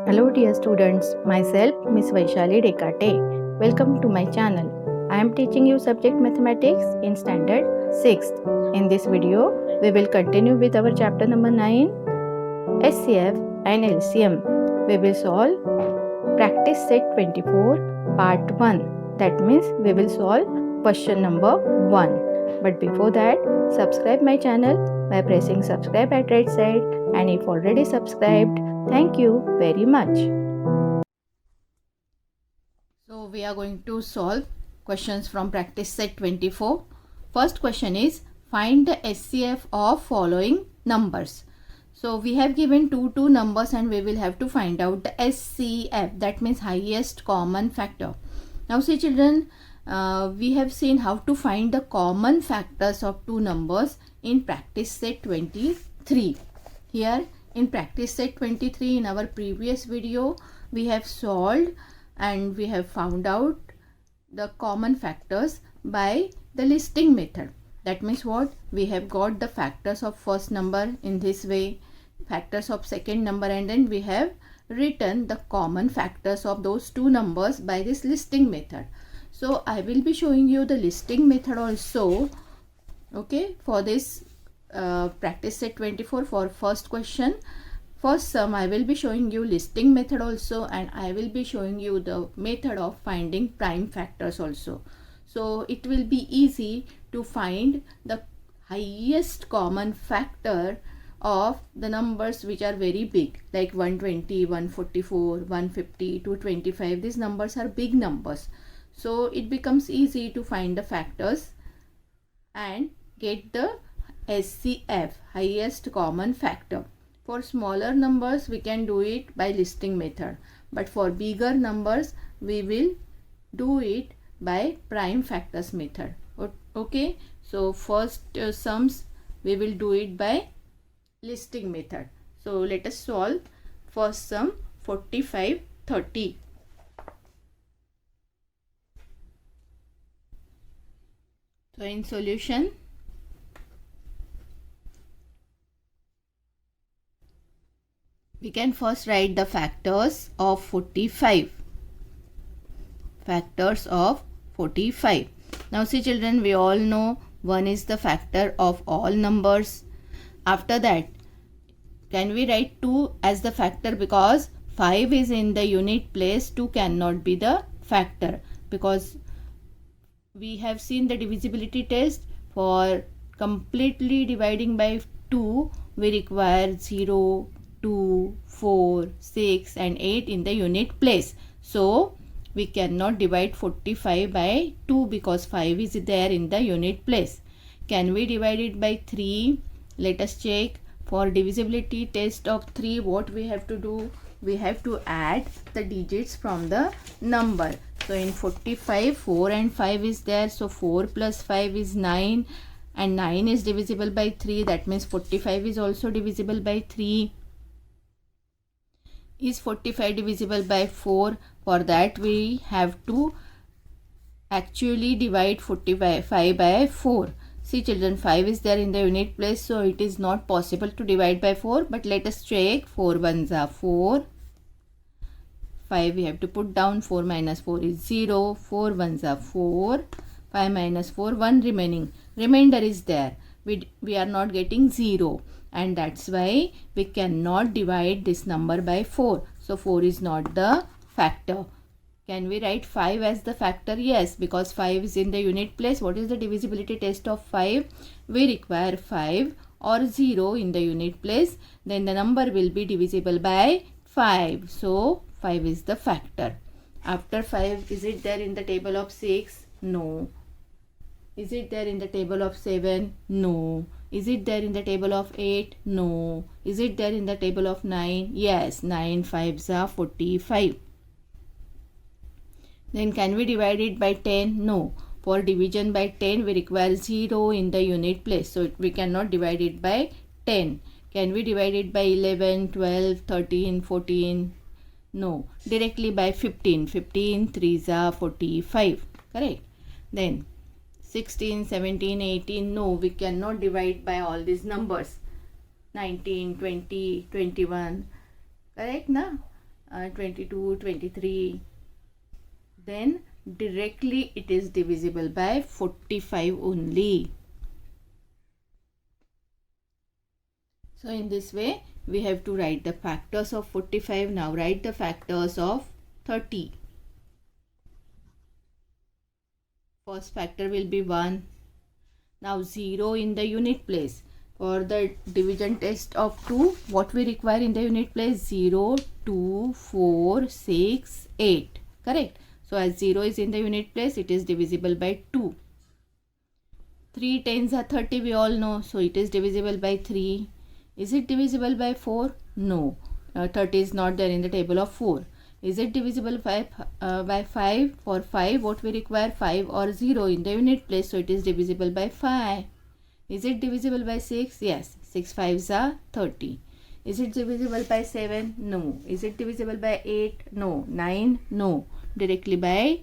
Hello dear students, myself Miss Vaishali Dekate. Welcome to my channel. I am teaching you subject mathematics in standard 6th. In this video, we will continue with our chapter number 9, SCF and LCM. We will solve practice set 24 part 1. That means we will solve question number 1. But before that, subscribe my channel by pressing subscribe at right side, and if already subscribed, thank you very much. So we are going to solve questions from practice set 24. First question is, find the SCF of following numbers. So we have given two numbers and we will have to find out the SCF, that means highest common factor. Now see children, we have seen how to find the common factors of two numbers in practice set 23. Here in practice set 23, in our previous video, we have solved and we have found out the common factors by the listing method. That means what? We have got the factors of first number in this way, factors of second number, and then we have written the common factors of those two numbers by this listing method. So I will be showing you the listing method also, okay, for this practice set 24 for first question. First sum, I will be showing you listing method also, and I will be showing you the method of finding prime factors also. So it will be easy to find the highest common factor of the numbers which are very big, like 120, 144, 150, 225. These numbers are big numbers. So it becomes easy to find the factors and get the SCF, highest common factor. For smaller numbers, we can do it by listing method. But for bigger numbers, we will do it by prime factors method. Okay. So first sums, we will do it by listing method. So let us solve first sum 45, 30. So in solution, we can first write the factors of 45. Factors of 45. Now see children, we all know 1 is the factor of all numbers. After that, can we write 2 as the factor, because 5 is in the unit place, 2 cannot be the factor, because we have seen the divisibility test. For completely dividing by 2, we require 0, 2, 4, 6 and 8 in the unit place. So we cannot divide 45 by 2 because 5 is there in the unit place. Can we divide it by 3? Let us check. For divisibility test of 3, what we have to do? We have to add the digits from the number. So in 45, 4 and 5 is there. So 4 plus 5 is 9, and 9 is divisible by 3. That means 45 is also divisible by 3. Is 45 divisible by 4? For that we have to actually divide 45 by 4. See children, 5 is there in the unit place, so it is not possible to divide by 4. But let us check. 4 ones are 4. 5 we have to put down. 4 minus 4 is 0. 4 ones are 4. 5 minus 4, 1 remaining. Remainder is there. We are not getting 0. And that's why we cannot divide this number by 4. So 4 is not the factor. Can we write 5 as the factor? Yes, because 5 is in the unit place. What is the divisibility test of 5? We require 5 or 0 in the unit place. Then the number will be divisible by 5. So 5 is the factor. After 5, is it there in the table of 6? No. Is it there in the table of 7? No. Is it there in the table of 8? No. Is it there in the table of 9? Yes. 9 5s are 45. Then can we divide it by 10? No. For division by 10, we require 0 in the unit place. So we cannot divide it by 10. Can we divide it by 11, 12, 13, 14? No. Directly by 15. 15 3s are 45. Correct. Then 16, 17, 18. No, we cannot divide by all these numbers. 19, 20, 21. Correct na? 22, 23. Then directly it is divisible by 45 only. So in this way we have to write the factors of 45. Now write the factors of 30. First factor will be 1. Now 0 in the unit place. For the division test of 2, what we require in the unit place? 0, 2, 4, 6, 8. Correct? So as 0 is in the unit place, it is divisible by 2. 3 tens are 30, we all know. So it is divisible by 3. Is it divisible by 4? No. 30 is not there in the table of 4. Is it divisible by 5? For 5, what we require? 5 or 0 in the unit place. So it is divisible by 5. Is it divisible by 6? Yes. 6 5s are 30. Is it divisible by 7? No. Is it divisible by 8? No. 9? No. Directly by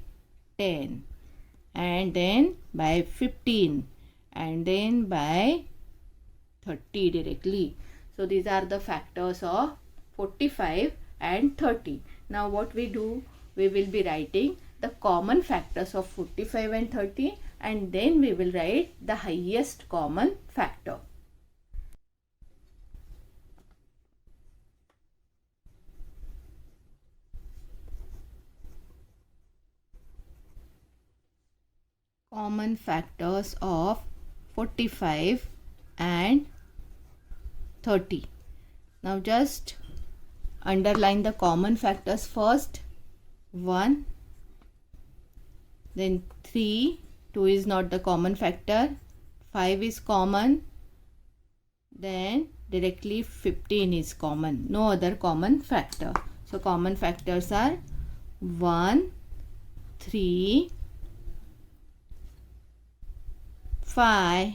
10. And then by 15. And then by 30 directly. So these are the factors of 45 and 30. Now what we do? We will be writing the common factors of 45 and 30, and then we will write the highest common factor. Common factors of 45 and 30. Now just underline the common factors first. 1, then 3, 2 is not the common factor, 5 is common, then directly 15 is common, no other common factor. So common factors are 1, 3, 5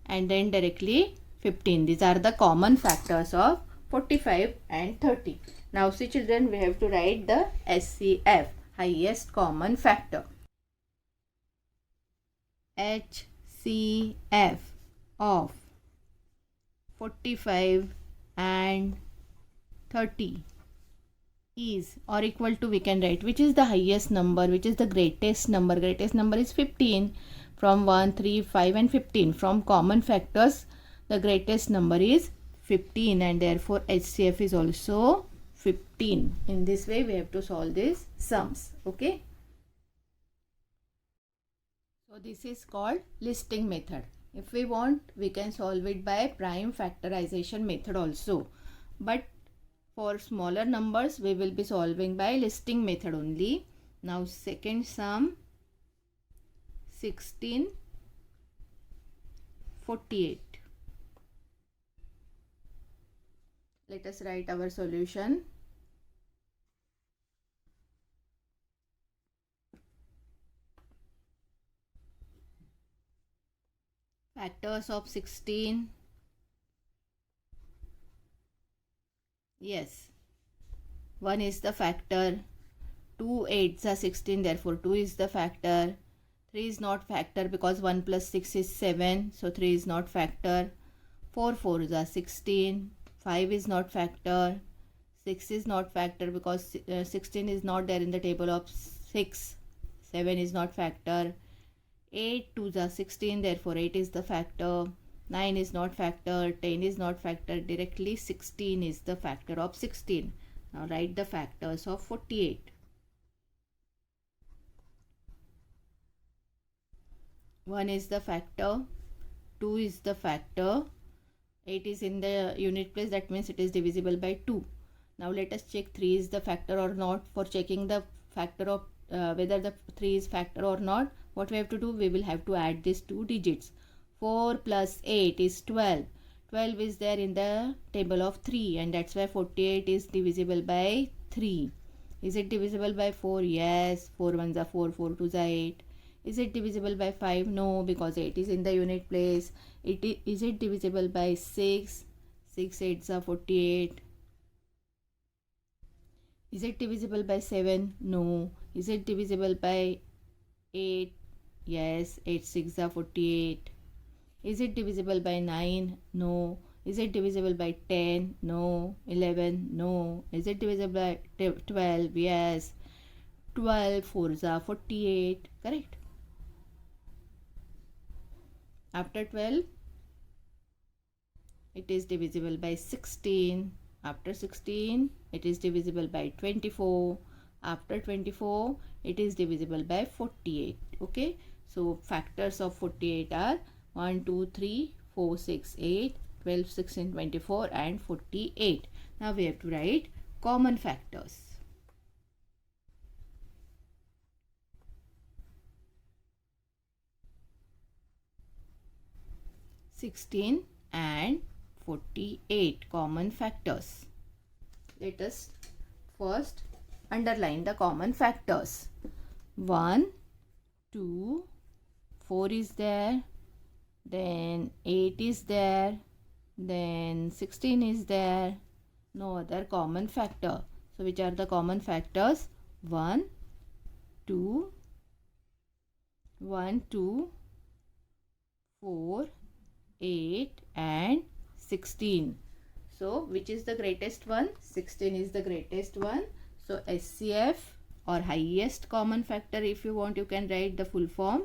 and then directly 15. These are the common factors of 45 and 30. Now see children, we have to write the HCF, highest common factor. HCF of 45 and 30 is or equal to, we can write which is the highest number, which is the greatest number. Greatest number is 15. From 1, 3, 5 and 15. From common factors, the greatest number is 15 and therefore HCF is also 15. In this way we have to solve these sums. Okay. So this is called listing method. If we want, we can solve it by prime factorization method also. But for smaller numbers, we will be solving by listing method only. Now second sum, 16, 48. Let us write our solution. Factors of 16. Yes. 1 is the factor. 2 8s are 16. Therefore 2 is the factor. 3 is not factor because 1 plus 6 is 7. So 3 is not factor. 4 4s are 16. 5 is not factor. 6 is not factor because 16 is not there in the table of 6. 7 is not factor. 8 2s are 16. Therefore 8 is the factor. 9 is not factor. 10 is not factor. Directly 16 is the factor of 16. Now write the factors of 48. 1 is the factor. 2 is the factor. 8 is in the unit place, that means it is divisible by 2. Now let us check 3 is the factor or not. For checking the factor of whether the 3 is factor or not, what we have to do, we will have to add these two digits. 4 plus 8 is 12. 12 is there in the table of 3 and that's why 48 is divisible by 3. Is it divisible by 4? Yes. 4 1s are 4, 4 2s are 8. Is it divisible by 5? No, because 8 is in the unit place. Is it divisible by 6? 6 8s are 48. Is it divisible by 7? No. Is it divisible by 8? Yes. 8 6s are 48. Is it divisible by 9? No. Is it divisible by 10? No. 11? No. Is it divisible by 12? Yes. 12 4s are 48. Correct. After 12, it is divisible by 16. After 16, it is divisible by 24. After 24, it is divisible by 48. Okay. So factors of 48 are 1, 2, 3, 4, 6, 8, 12, 16, 24 and 48. Now we have to write common factors. 16 and 48 common factors. Let us first underline the common factors. 1, 2, 4 is there, then 8 is there, then 16 is there, no other common factor. So which are the common factors? 1, 2, 4, 8 and 16. So which is the greatest one? 16 is the greatest one. So SCF or highest common factor, if you want you can write the full form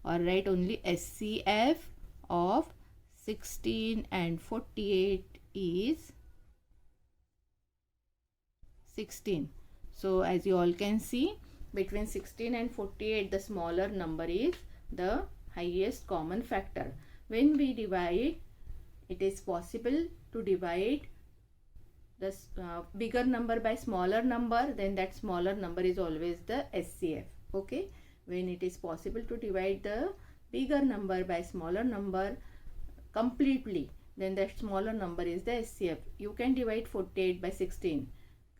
or write only SCF of 16 and 48 is 16. So as you all can see, between 16 and 48 the smaller number is the highest common factor. When we divide, it is possible to divide the bigger number by smaller number, then that smaller number is always the SCF. Okay, when it is possible to divide the bigger number by smaller number completely, then that smaller number is the SCF. You can divide 48 by 16,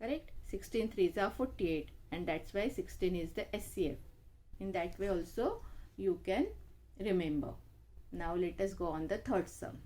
correct? 16 3s are 48 and that's why 16 is the SCF. In that way also you can remember. Now let us go on the third sum.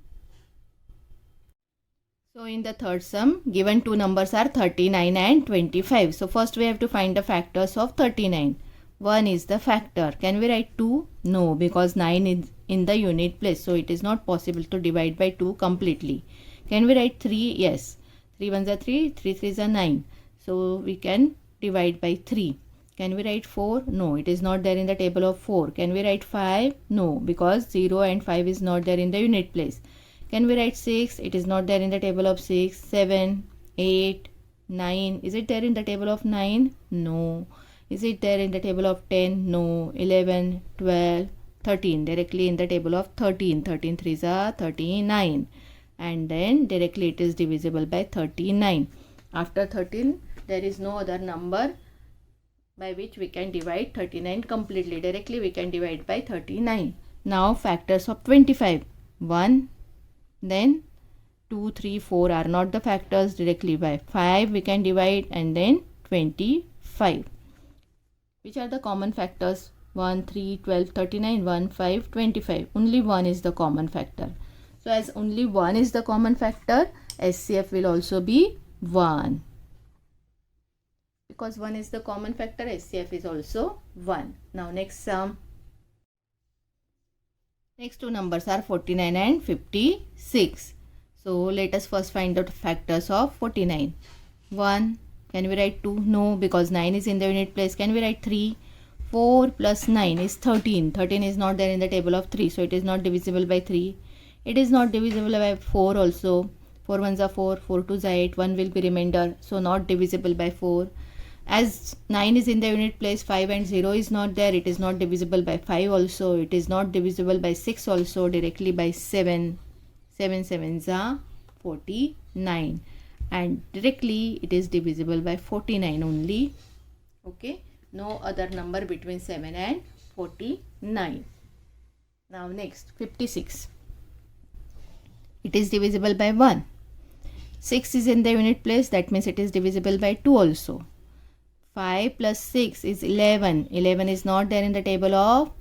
So in the third sum, given two numbers are 39 and 25. So first we have to find the factors of 39. 1 is the factor. Can we write 2? No, because 9 is in the unit place. So it is not possible to divide by 2 completely. Can we write 3? Yes. 3 1s are 3, 3 3s are 9. So we can divide by 3. Can we write 4? No, it is not there in the table of 4. Can we write 5? No, because 0 and 5 is not there in the unit place. Can we write 6? It is not there in the table of 6. 7, 8, 9. Is it there in the table of 9? No. Is it there in the table of 10? No. 11, 12, 13. Directly in the table of 13. 13 3s are 39. And then directly it is divisible by 39. After 13, there is no other number by which we can divide 39 completely. Directly we can divide by 39. Now factors of 25. 1, then 2, 3, 4 are not the factors. Directly by 5 we can divide and then 25. Which are the common factors? 1, 3, 12, 39, 1, 5, 25. Only 1 is the common factor. So as only 1 is the common factor, SCF will also be 1. Because 1 is the common factor, SCF is also 1. Now next sum. Next two numbers are 49 and 56. So let us first find out factors of 49. 1. Can we write 2? No, because 9 is in the unit place. Can we write 3? 4 plus 9 is 13. 13 is not there in the table of 3. So it is not divisible by 3. It is not divisible by 4 also. 4 1s are 4. 4 2s are 8. 1 will be remainder. So not divisible by 4. As 9 is in the unit place, 5 and 0 is not there. It is not divisible by 5 also. It is not divisible by 6 also. Directly by 7. 7 7s are 49. And directly it is divisible by 49 only. Okay. No other number between 7 and 49. Now next, 56. It is divisible by 1. 6 is in the unit place. That means it is divisible by 2 also. 5 plus 6 is 11. 11 is not there in the table of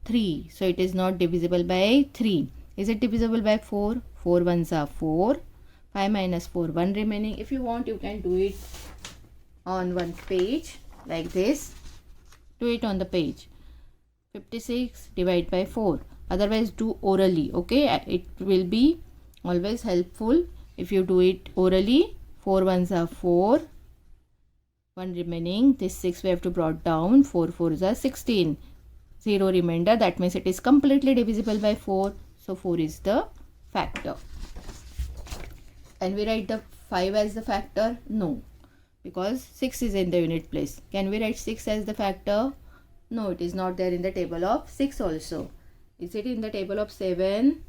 3. So it is not divisible by 3. Is it divisible by 4? 4 1s are 4. 5 minus 4, 1 remaining. If you want, you can do it on one page like this. Do it on the page. 56 divide by 4. Otherwise do orally. Okay. It will be Always helpful if you do it orally. 4 ones are 4. 1 remaining. This 6 we have to brought down. 4 4s are 16. 0 remainder. That means it is completely divisible by 4. So 4 is the factor. And we write the 5 as the factor? No. Because 6 is in the unit place. Can we write 6 as the factor? No, it is not there in the table of 6 also. Is it in the table of 7?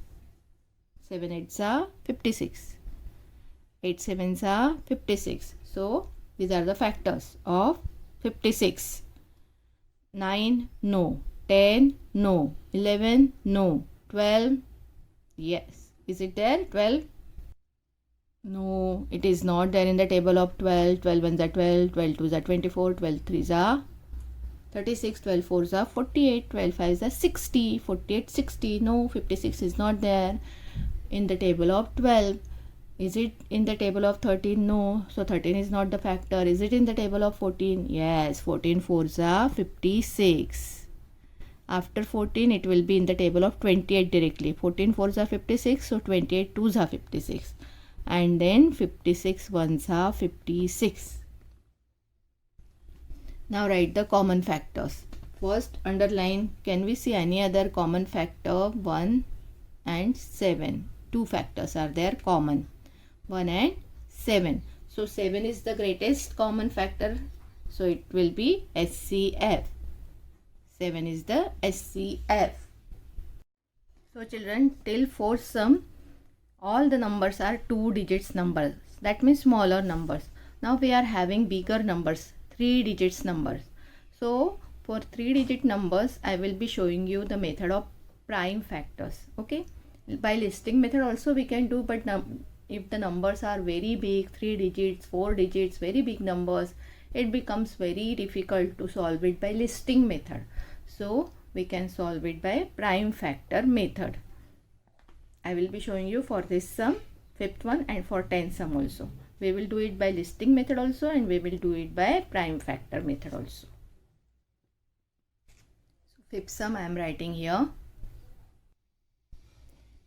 7 8s are 56. 8 7s are 56. So, these are the factors of 56. 9, no. 10, no. 11, no. 12, yes. Is it there? 12? No, it is not there in the table of 12. 12 ones are 12, 12 twos are 24, 12 threes are 36, 12 fours are 48, 12 fives are 60, 48, 60. No, 56 is not there in the table of 12. Is it in the table of 13? No, so 13 is not the factor. Is it in the table of 14? Yes, 14 fours are 56. After 14, it will be in the table of 28 directly. 14 fours are 56, so 28 twos are 56. And then 56 ones are 56. Now write the common factors. First underline, can we see any other common factor? 1 and 7. Two factors are there common. 1 and 7. So 7 is the greatest common factor. So it will be SCF. 7 is the SCF. So children, till fourth sum, all the numbers are 2 digits numbers. That means smaller numbers. Now we are having bigger numbers, 3 digits numbers. So for 3 digit numbers, I will be showing you the method of prime factors. Okay. By listing method also we can do, but if the numbers are very big, 3 digits, 4 digits, very big numbers, it becomes very difficult to solve it by listing method. So we can solve it by prime factor method. I will be showing you for this sum, 5th one, and for 10th sum also. We will do it by listing method also, and we will do it by prime factor method also. So 5th sum I am writing here.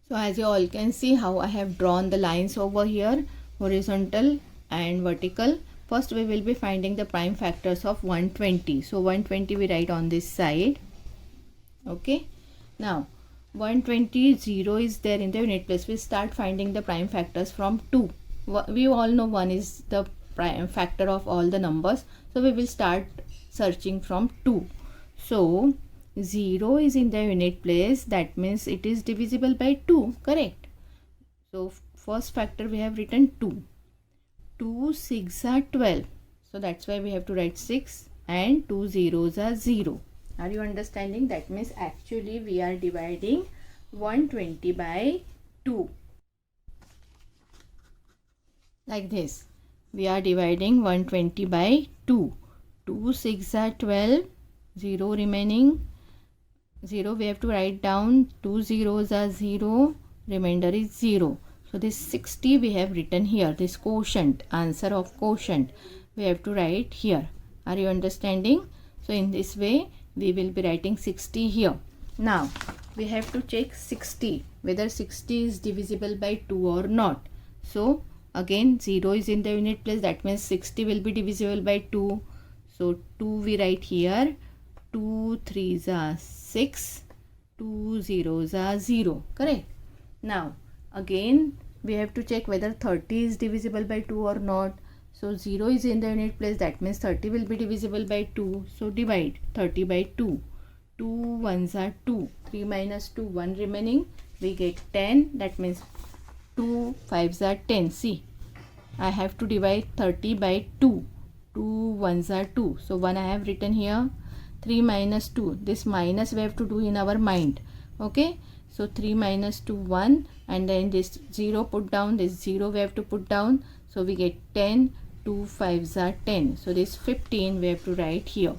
So as you all can see how I have drawn the lines over here, horizontal and vertical. First we will be finding the prime factors of 120. So 120 we write on this side. Okay. Now 120, 0 is there in the unit place. We start finding the prime factors from 2. We all know 1 is the prime factor of all the numbers. So we will start searching from 2. So 0 is in the unit place. That means it is divisible by 2. Correct. So first factor we have written 2. 2 6 are 12. So that's why we have to write 6, and 2 zeros are 0. Are you understanding? That means actually we are dividing 120 by 2. Like this. We are dividing 120 by 2. 2 6 are 12. 0 remaining. 0 we have to write down. 2 zeros are 0. Remainder is 0. So this 60 we have written here. This quotient, answer of quotient, we have to write here. Are you understanding? So in this way we will be writing 60 here. Now we have to check 60, whether 60 is divisible by 2 or not. So again 0 is in the unit place. That means 60 will be divisible by 2. So 2 we write here. 2 3s are 6. 2 zeros are 0. Correct. Now again we have to check whether 30 is divisible by 2 or not. So 0 is in the unit place. That means 30 will be divisible by 2. So divide 30 by 2. 2 ones are 2. 3 minus 2, 1 remaining. We get 10. That means 2 5s are 10. See, I have to divide 30 by 2. 2 ones are 2. So 1 I have written here. 3 minus 2. This minus we have to do in our mind. Okay. So 3 minus 2, 1. And then this 0 put down. This 0 we have to put down. So we get 10. 2 5s are 10. So this 15 we have to write here.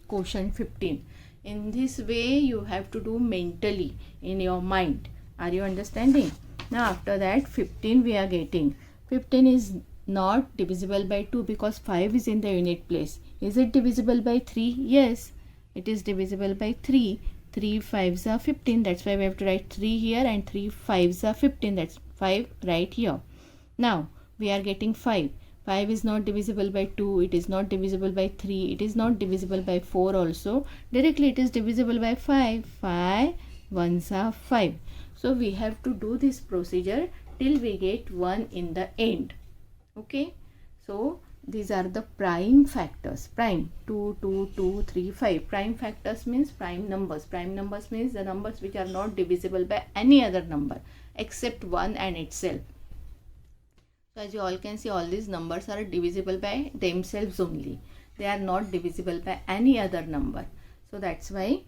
Quotient 15. In this way you have to do mentally in your mind. Are you understanding? Now after that 15 we are getting. 15 is not divisible by 2 because 5 is in the unit place. Is it divisible by 3? Yes, it is divisible by 3. 3 5s are 15. That's why we have to write 3 here, and 3 5s are 15. That's 5 right here. Now we are getting 5. 5 is not divisible by 2, it is not divisible by 3, it is not divisible by 4 also. Directly it is divisible by 5. 5 ones are 5. So we have to do this procedure till we get 1 in the end. Okay. So these are the prime factors. Prime 2, 2, 2, 3, 5. Prime factors means prime numbers. Prime numbers means the numbers which are not divisible by any other number except 1 and itself. So as you all can see, all these numbers are divisible by themselves only. They are not divisible by any other number. So that's why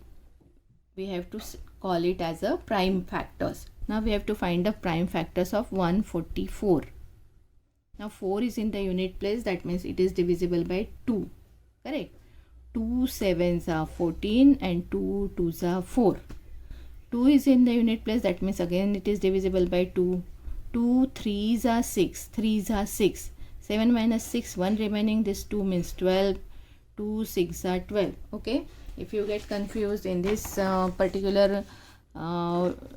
we have to call it as a prime factors. Now we have to find the prime factors of 144. Now 4 is in the unit place, that means it is divisible by 2. Correct? 2 sevens are 14 and 2 twos are 4. 2 is in the unit place, that means again it is divisible by 2. 2 threes are 6. 3s are 6. 7 minus 6, 1 remaining. This 2 means 12. 2 6 are 12. Okay. If you get confused in this particular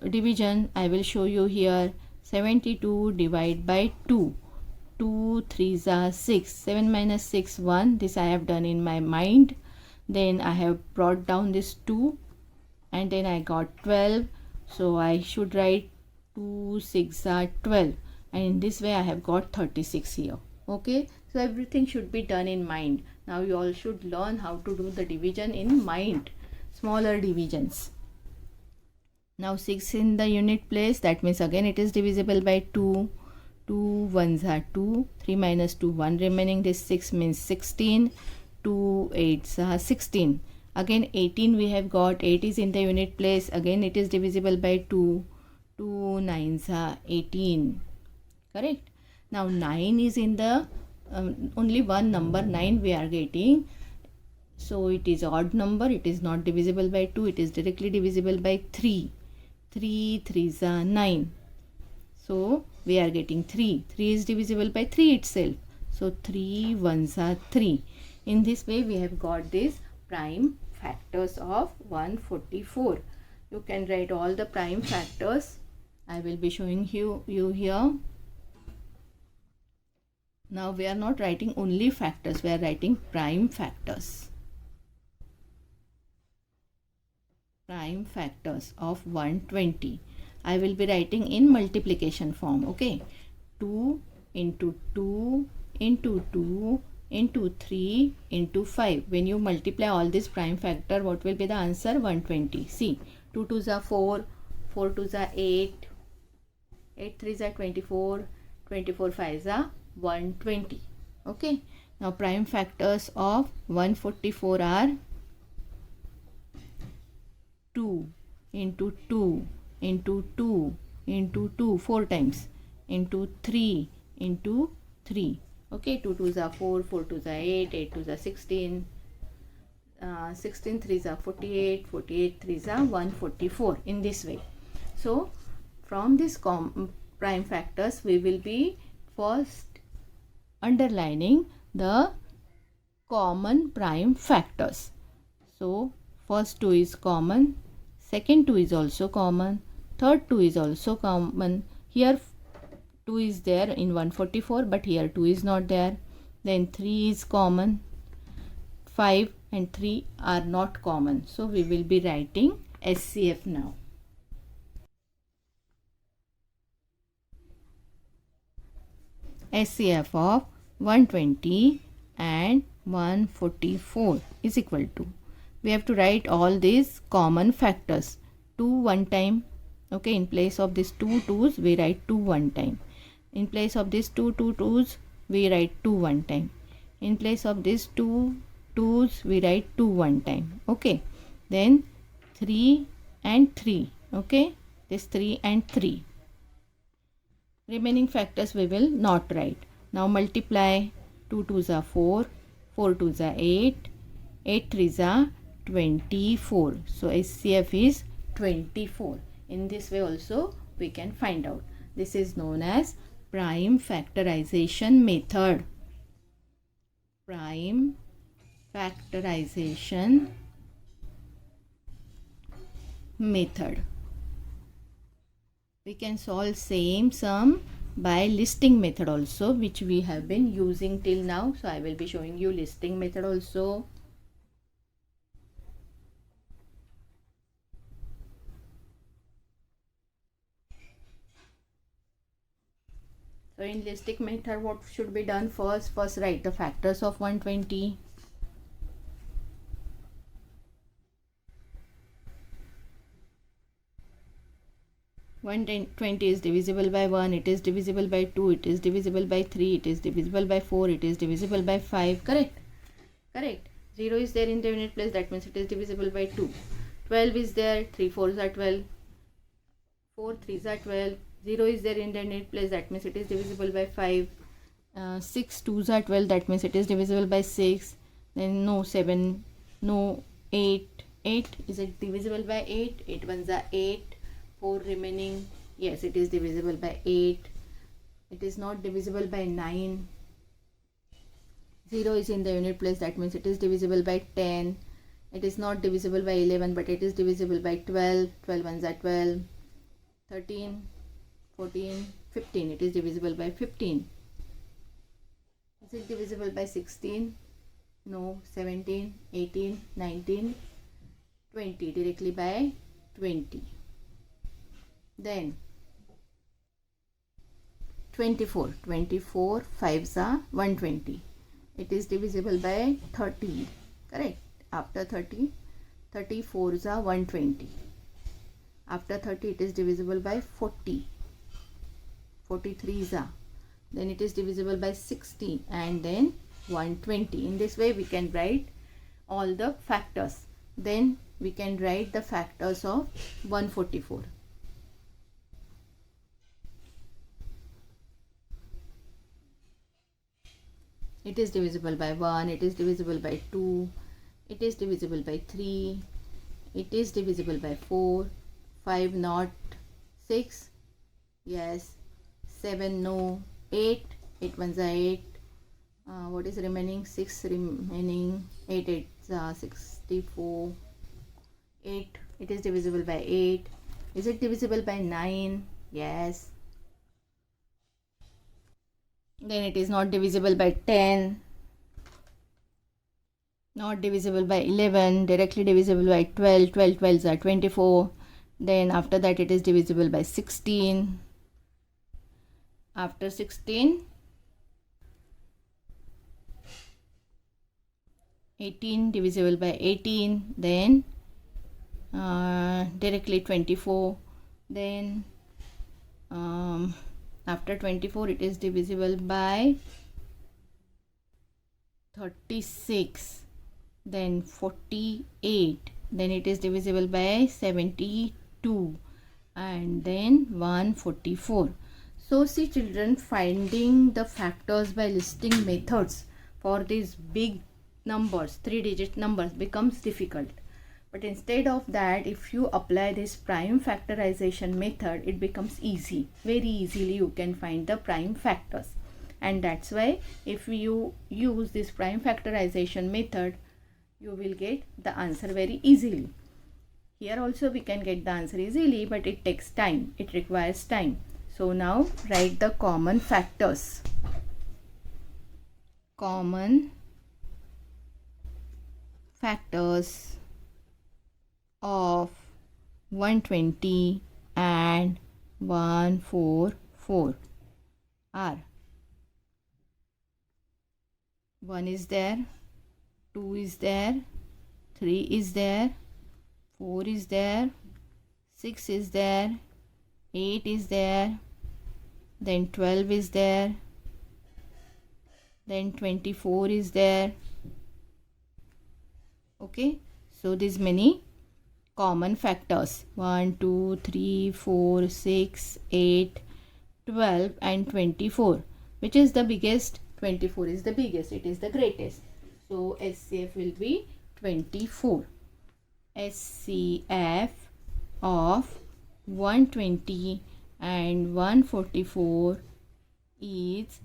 division, I will show you here. 72 divide by 2. 2 3s are 6. 7 minus 6, 1. This I have done in my mind. Then I have brought down this 2 and then I got 12. So I should write 2 6 are 12, and in this way I have got 36 here. Okay. So everything should be done in mind. Now you all should learn how to do the division in mind. Smaller divisions. Now 6 in the unit place, that means again it is divisible by 2. 2 ones are 2. 3 minus 2, 1 remaining. This 6 means 16. 2 8s are 16. Again 18 we have got. 8 is in the unit place. Again it is divisible by 2. 2 9s are 18. Correct? Now 9 is in the only one number 9 we are getting. So it is odd number. It is not divisible by 2. It is directly divisible by 3. 3 3s are 9. So we are getting 3. 3 is divisible by 3 itself. So 3 ones are 3. In this way we have got these prime factors of 144. You can write all the prime factors. I will be showing you here. Now we are not writing only factors, we are writing prime factors. Prime factors of 120. I will be writing in multiplication form. Okay. 2 into 2 into 2 into 3 into 5. When you multiply all this prime factor, what will be the answer? 120. See, 2 2s are 4, 4 2s are 8, 8 3s are 24, 24 5s are 120. Okay. Now prime factors of 144 are 2 into 2 into 2 into 2 4 times, into 3 into 3. Okay. 2 2s are 4, 4 2s are 8, 8 2s are 16, 16 3s are 48, 48 3s are 144. In this way. So from this prime factors we will be first underlining the common prime factors. So first 2 is common, second 2 is also common, third 2 is also common. Here 2 is there in 144, but here 2 is not there. Then 3 is common, 5 and 3 are not common. So we will be writing SCF now. SCF of 120 and 144 is equal to, we have to write all these common factors. 2 one time. Okay. In place of this 2 2s we write 2 one time. In place of this 2 2s we write 2 one time. In place of this 2 2s we write 2 one time. Okay. Then 3 and 3. Okay. This 3 and 3. Remaining factors we will not write. Now multiply. 2 2s are 4, 4 2s are 8, 8 3s are 24. So SCF is 24. In this way also we can find out. This is known as prime factorization method. Prime factorization method. We can solve same sum by listing method also, which we have been using till now. So I will be showing you listing method also. So in listing method, what should be done first? First write the factors of 120. One 20 is divisible by 1, it is divisible by 2, it is divisible by 3, it is divisible by 4, it is divisible by 5. Correct? Correct. 0 is there in the unit place, that means it is divisible by 2. 12 is there, 3 4s are 12, 4 3s are 12. 0 is there in the unit place, that means it is divisible by 5. 6 2s are 12, that means it is divisible by 6. Then no 7, no 8. 8 is it divisible by 8? 8 ones are 8. 4 remaining, yes, it is divisible by 8. It is not divisible by 9. 0 is in the unit place, that means it is divisible by 10. It is not divisible by 11, but it is divisible by 12. 12 ones are 12. 13, 14, 15, it is divisible by 15. Is it divisible by 16? No. 17, 18, 19, 20, directly by 20. Then 24, 24 5s are 120. It is divisible by 30. Correct? After 30, 34s are 120. After 30, it is divisible by 40. 43s are. Then it is divisible by 60 and then 120. In this way, we can write all the factors. Then we can write the factors of 144. It is divisible by 1, it is divisible by 2, it is divisible by 3, it is divisible by 4, 5 not, 6, yes, 7 no, 8, 8 ones are 8, what is remaining? 6 remaining, 8 8s are 64, 8, it is divisible by 8, is it divisible by 9? Yes. Then it is not divisible by 10, not divisible by 11, directly divisible by 12, 12 12s are 24. Then after that it is divisible by 16. After 16, 18 divisible by 18, then directly 24. Then after 24, it is divisible by 36, then 48, then it is divisible by 72, and then 144. So see children, finding the factors by listing methods for these big numbers, 3-digit numbers, becomes difficult. But instead of that, if you apply this prime factorization method, it becomes easy. Very easily you can find the prime factors. And that's why if you use this prime factorization method, you will get the answer very easily. Here also we can get the answer easily, but it takes time. It requires time. So now write the common factors. Common factors of 120 and 144 are: 1 is there, 2 is there, 3 is there, 4 is there, 6 is there, 8 is there, then 12 is there, then 24 is there. Okay, so these many common factors: 1 2 3 4 6 8 12 and 24. Which is the biggest? 24 is the biggest, it is the greatest. So SCF will be 24. SCF of 120 and 144 is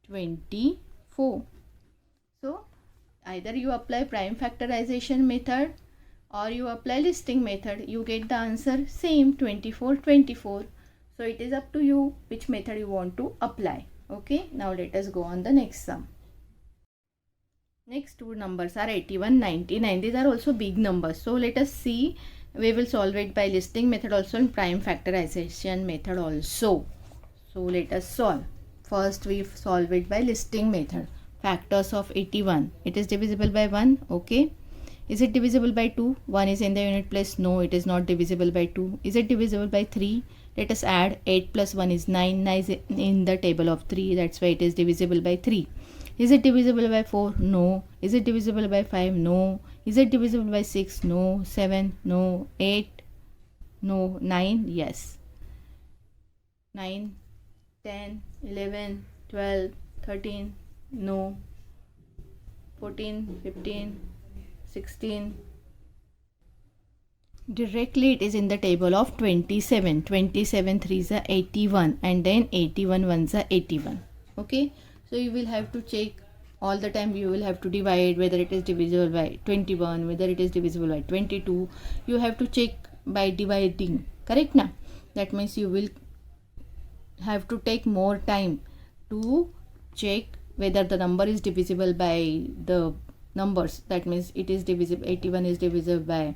24. So either you apply prime factorization method or you apply listing method, you get the answer same, 24 24. So it is up to you which method you want to apply. Okay, now let us go on the next sum. Next two numbers are 81, 99. These are also big numbers. So let us see. We will solve it by listing method also and prime factorization method also. So let us solve. First we solve it by listing method. Factors of 81. It is divisible by 1. Okay. Is it divisible by 2? 1 is in the unit place. No, it is not divisible by 2. Is it divisible by 3? Let us add. 8 plus 1 is 9. 9 is in the table of 3. That's why it is divisible by 3. Is it divisible by 4? No. Is it divisible by 5? No. Is it divisible by 6? No. 7? No. 8? No. 9? Yes. 9, 10, 11, 12, 13? No. 14, 15, 16? Directly it is in the table of 27. 27 3s are 81 and then 81 1s are 81. Okay. So you will have to check all the time. You will have to divide whether it is divisible by 21, whether it is divisible by 22. You have to check by dividing. Correct na? That means you will have to take more time to check whether the number is divisible by the numbers. That means it is divisible. 81 is divisible by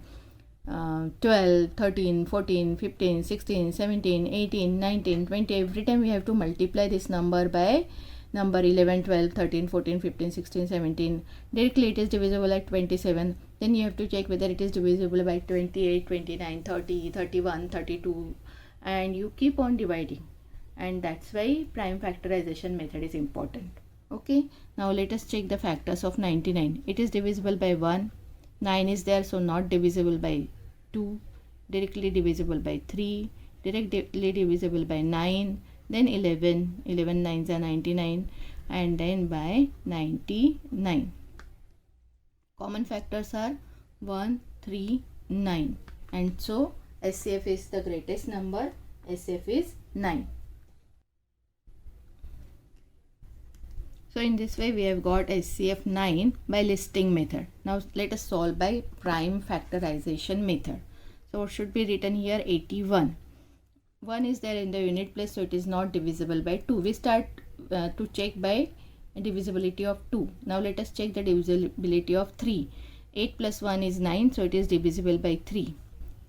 12, 13, 14, 15, 16, 17, 18, 19, 20. Every time we have to multiply this number by number 11, 12, 13, 14, 15, 16, 17. Directly it is divisible at 27. Then you have to check whether it is divisible by 28, 29, 30, 31, 32. And you keep on dividing. And that's why prime factorization method is important. Okay. Now let us check the factors of 99. It is divisible by 1. 9 is there, so not divisible by 2. Directly divisible by 3. Directly divisible by 9. Then 11. 11 9s are 99. And then by 99. Common factors are 1, 3, 9. And so SCF is the greatest number. SCF is 9. So in this way we have got SCF 9 by listing method. Now let us solve by prime factorization method. So what should be written here? 81. 1 is there in the unit place, so it is not divisible by 2. We start to check by divisibility of 2. Now let us check the divisibility of 3. 8 plus 1 is 9, so it is divisible by 3.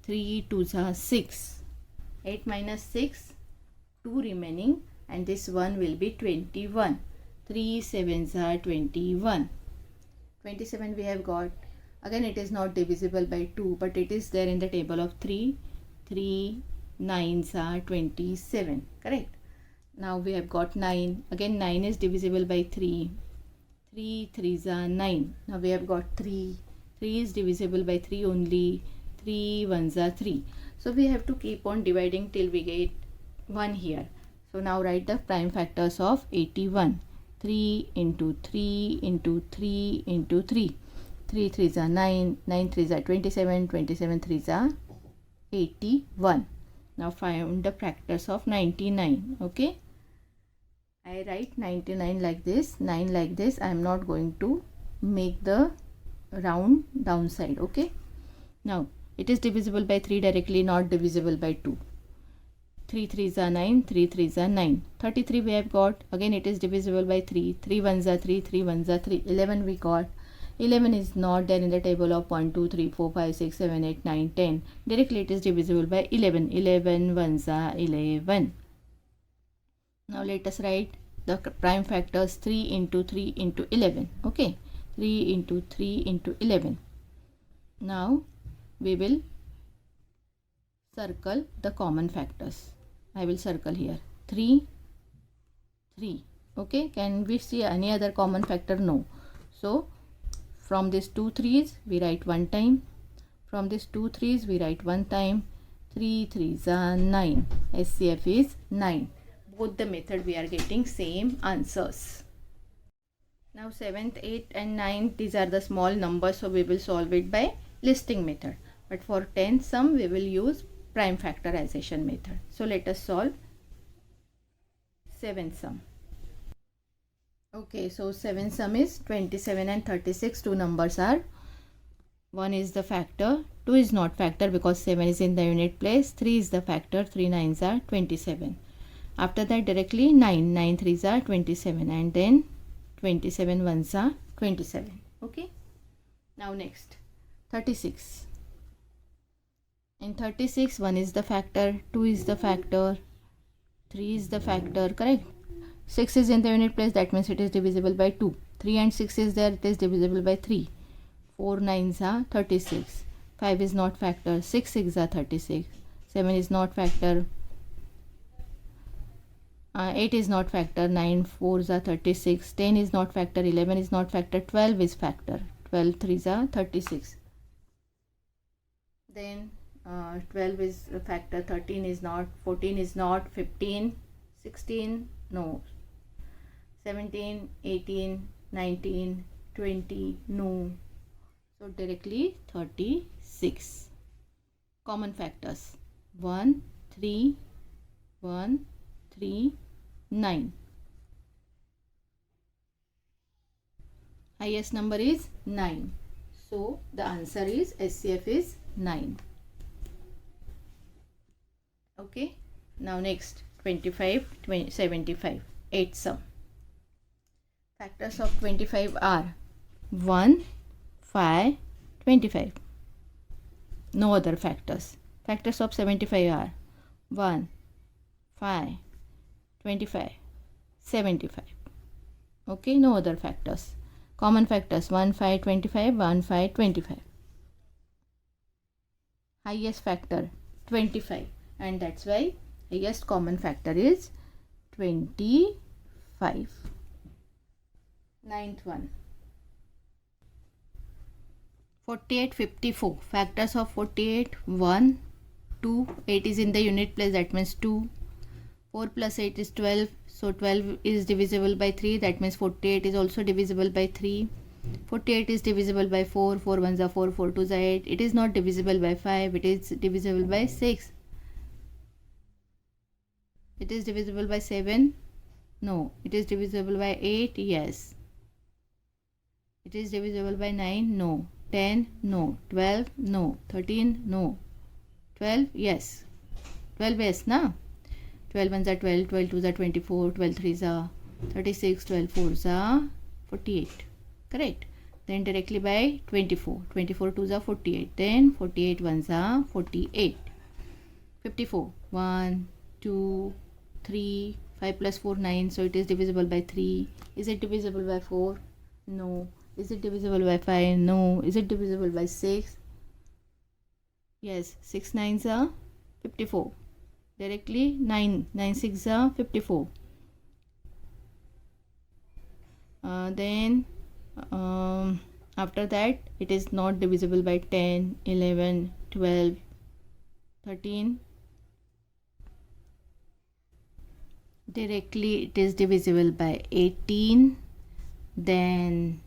3 2s are 6. 8 minus 6, 2 remaining, and this 1 will be 21. 3 7s are 21. 27 we have got. Again it is not divisible by 2, but it is there in the table of 3. 3 9s are 27. Correct. Now we have got 9. Again 9 is divisible by 3. 3 3s are 9. Now we have got 3. 3 is divisible by 3 only. 3 1s are 3. So we have to keep on dividing till we get 1 here. So now write the prime factors of 81. 3 into 3 into 3 into 3. 3 3s are 9. 9 3s are 27. 27 3s are 81. Now find the factors of 99. Okay. I write 99 like this, 9 like this. I am not going to make the round downside. Okay. Now it is divisible by 3 directly, not divisible by 2. 3 3s are 9, 3 3s are 9. 33 we have got. Again it is divisible by 3. 3 1s are 3, 3 1s are 3. 11 we got. 11 is not there in the table of 1, 2, 3, 4, 5, 6, 7, 8, 9, 10. Directly it is divisible by 11. 11 1s are 11. Now let us write the prime factors 3 into 3 into 11. Okay. 3 into 3 into 11. Now we will circle the common factors. I will circle here 3, 3. Okay. Can we see any other common factor? No. So from these 2 3s we write 1 time. From these 2 3s we write 1 time. 3 3s are 9. SCF is 9. Both the method we are getting same answers. Now 7th, 8th and 9th, these are the small numbers, so we will solve it by listing method. But for 10th sum we will use prime factorization method. So let us solve 7th sum. Okay, so 7th sum is 27 and 36. Two numbers are 1 is the factor, 2 is not factor because 7 is in the unit place, 3 is the factor, 3 9s are 27. After that directly 9, 9 3s are 27 and then 27 1s are 27. Okay. Now next 36. In 36 1 is the factor, 2 is the factor, 3 is the factor, correct? 6 is in the unit place, that means it is divisible by 2. 3 and 6 is there, it is divisible by 3. 4 9s are 36. 5 is not factor, 6 6 are 36. 7 is not factor, 8 is not factor, 9 4s are 36. 10 is not factor, 11 is not factor, 12 is factor. 12 3s are 36. Then 12 is a factor, 13 is not, 14 is not, 15, 16, no, 17, 18, 19, 20, no. So directly 36. Common factors 1, 3, 1, 3, 9. Highest number is 9. So the answer is SCF is 9. Okay. Now next 25, 75. 8 sum. Factors of 25 are 1, 5, 25. No other factors. Factors of 75 are 1, 5, 25, 75. Okay, no other factors. Common factors 1, 5, 25, 1, 5, 25. Highest factor 25, and that's why highest common factor is 25. Ninth one. 48, 54. Factors of 48, 1, 2, 8 is in the unit place, that means 2. 4 plus 8 is 12, so 12 is divisible by 3, that means 48 is also divisible by 3. 48 is divisible by 4, 4 1s are 4, 4 2s are 8. It is not divisible by 5, it is divisible by 6. It is divisible by 7, no. It is divisible by 8, yes. It is divisible by 9, no. 10, no. 12, no. 13, no. 12, yes. 12, yes, na? 12 1s are 12, 12 2s are 24, 12 3s are 36, 12 4s are 48. Correct. Then directly by 24. 24 2s are 48. Then 48 1s are 48. 54. 1, 2, 3, 5 plus 4, 9. So it is divisible by 3. Is it divisible by 4? No. Is it divisible by 5? No. Is it divisible by 6? Yes. 6 9s are 54. Directly 9 6 are 54. Then after that it is not divisible by 10, 11, 12, 13. Directly it is divisible by 18, then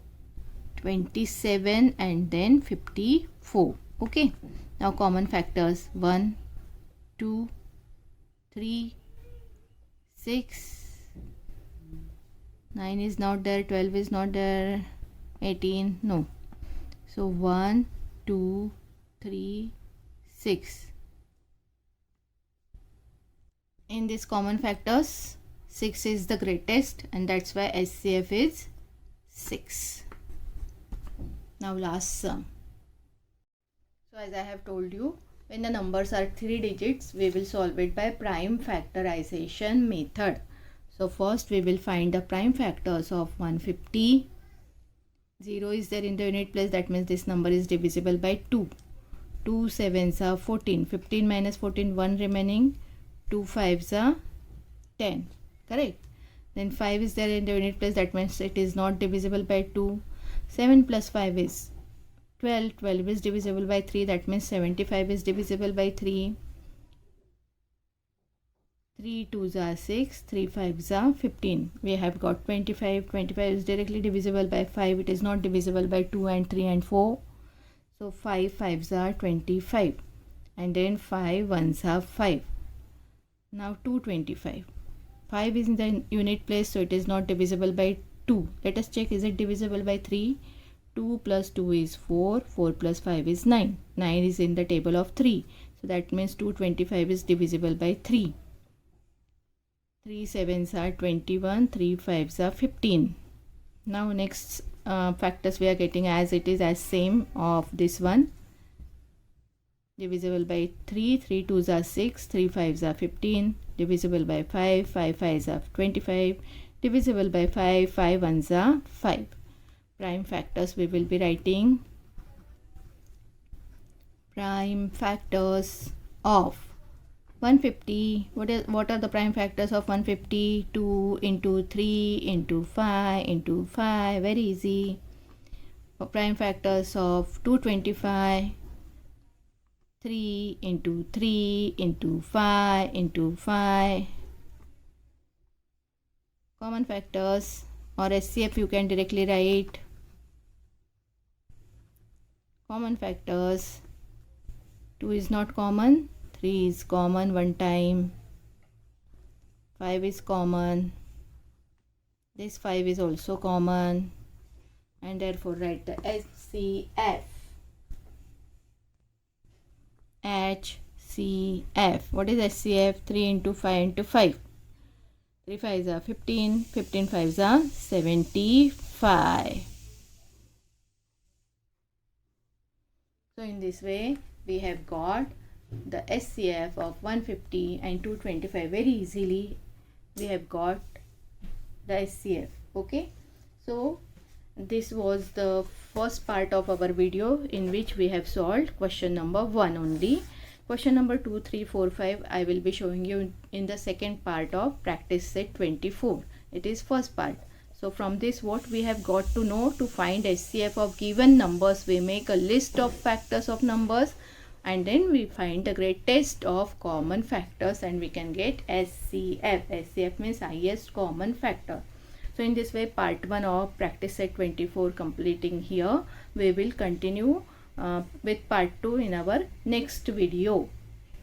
27, and then 54. Okay. Now common factors 1, 2, 3, 6, 9 is not there, 12 is not there, 18, no. So 1, 2, 3, 6. In these common factors, 6 is the greatest, and that's why SCF is 6. Now last sum. So as I have told you, when the numbers are 3 digits, we will solve it by prime factorization method. So first we will find the prime factors of 150. 0 is there in the unit place, that means this number is divisible by 2. 2 7s are 14. 15 minus 14, 1 remaining. 2 5s are 10. Correct. Then 5 is there in the unit place, that means it is not divisible by 2. 7 plus 5 is 12. 12 is divisible by 3, that means 75 is divisible by 3. 3 2s are 6, 3 5s are 15. We have got 25. 25 is directly divisible by 5. It is not divisible by 2 and 3 and 4. So 5 5s are 25. And then 5 1s are 5. Now 225. 5 is in the unit place, so it is not divisible by 2. Let us check, is it divisible by 3? 2 plus 2 is 4, 4 plus 5 is 9. 9 is in the table of 3. So that means 225 is divisible by 3. 3 sevens are 21, 3 fives are 15. Now next factors we are getting as it is as same of this one. Divisible by 3, 3 twos are 6, 3 fives are 15. Divisible by 5, 5 fives are 25. Divisible by 5, 5 ones are 5. Prime factors we will be writing. Prime factors of 150. What are the prime factors of 150? 2 into 3 into 5 into 5. Very easy. Prime factors of 225. 3 into 3 into 5 into 5. Common factors or SCF you can directly write. Common factors. 2 is not common. 3 is common one time. 5 is common. This 5 is also common. And therefore write the HCF. HCF. What is HCF? 3 into 5 into 5. 3 fives are 15. 15 fives are 75. So in this way we have got the SCF of 150 and 225. Very easily we have got the SCF. Okay, so this was the first part of our video in which we have solved question number 1 only. Question number 2, 3, 4, 5 I will be showing you in the second part of practice set 24. It is first part. So from this what we have got to know: to find SCF of given numbers, we make a list of factors of numbers and then we find the greatest of common factors and we can get SCF. SCF means highest common factor. So in this way part 1 of practice set 24 completing here. We will continue with part 2 in our next video.